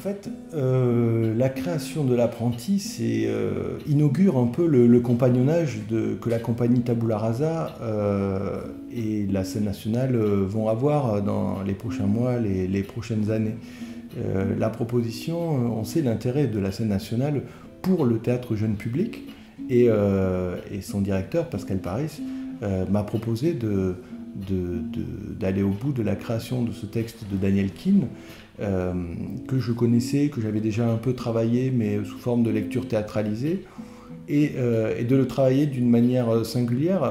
fait, la création de l'apprenti inaugure un peu le compagnonnage que la compagnie Tabula Rasa et la scène nationale vont avoir dans les prochains mois, les prochaines années. La proposition, on sait l'intérêt de la scène nationale pour le théâtre jeune public et son directeur, Pascal Paris, m'a proposé d'aller au bout de la création de ce texte de Daniel Keane, que je connaissais, que j'avais déjà un peu travaillé, mais sous forme de lecture théâtralisée, et de le travailler d'une manière singulière,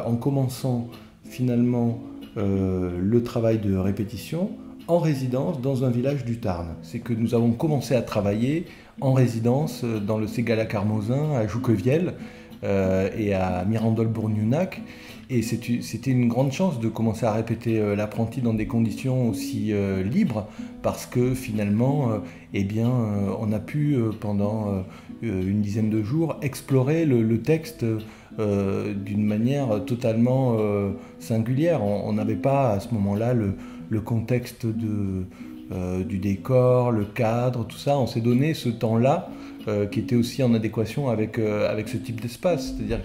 en commençant finalement le travail de répétition en résidence dans un village du Tarn. C'est que nous avons commencé à travailler en résidence dans le Ségala-Carmozin, à Jouquevielle et à Mirandol-Bourgnenac. Et c'était une grande chance de commencer à répéter l'apprenti dans des conditions aussi libres, parce que finalement, on a pu, pendant une dizaine de jours, explorer le texte d'une manière totalement singulière. On n'avait pas à ce moment-là le contexte du décor, le cadre, tout ça. On s'est donné ce temps-là qui était aussi en adéquation avec ce type d'espace. C'est-à-dire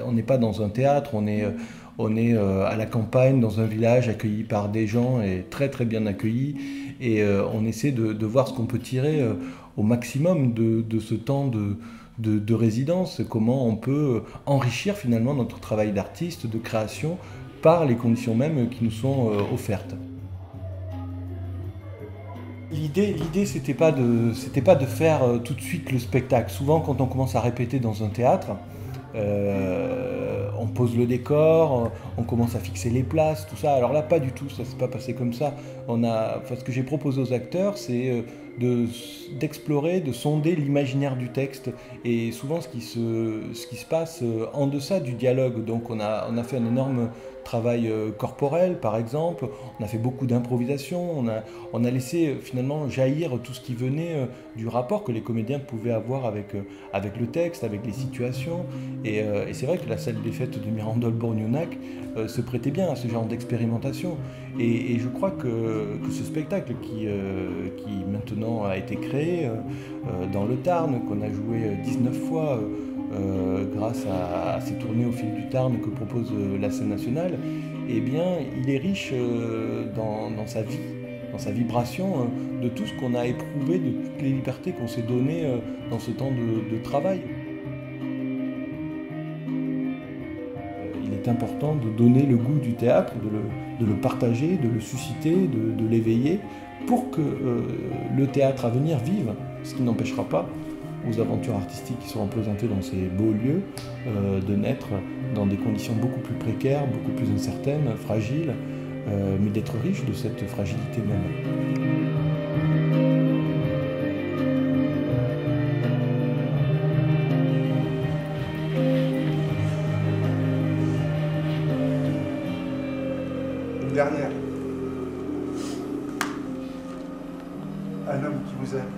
qu'on n'est pas dans un théâtre, on est à la campagne, dans un village accueilli par des gens et très très bien accueillis. Et on essaie de voir ce qu'on peut tirer au maximum de ce temps de résidence, comment on peut enrichir finalement notre travail d'artiste, de création, par les conditions mêmes qui nous sont offertes. L'idée, c'était pas de faire tout de suite le spectacle. Souvent, quand on commence à répéter dans un théâtre, on pose le décor, on commence à fixer les places, tout ça. Alors là, pas du tout, ça s'est pas passé comme ça. Ce que j'ai proposé aux acteurs, c'est d'explorer, de sonder l'imaginaire du texte, et souvent ce qui se passe en deçà du dialogue. Donc on a fait un énorme travail corporel, par exemple. On a fait beaucoup d'improvisation. On a laissé finalement jaillir tout ce qui venait du rapport que les comédiens pouvaient avoir avec le texte, avec les situations. Et c'est vrai que la salle des fêtes de Mirandol-Bourgnenac se prêtait bien à ce genre d'expérimentation. Et je crois que ce spectacle qui maintenant a été créé dans le Tarn, qu'on a joué 19 fois grâce à ces tournées au fil du Tarn que propose la scène nationale, eh bien, il est riche dans sa vie, dans sa vibration, de tout ce qu'on a éprouvé, de toutes les libertés qu'on s'est données dans ce temps de travail. Il est important de donner le goût du théâtre, de le partager, de le susciter, de l'éveiller, pour que le théâtre à venir vive, ce qui n'empêchera pas aux aventures artistiques qui seront présentées dans ces beaux lieux de naître dans des conditions beaucoup plus précaires, beaucoup plus incertaines, fragiles, mais d'être riches de cette fragilité même. Une dernière. Un homme qui vous aime.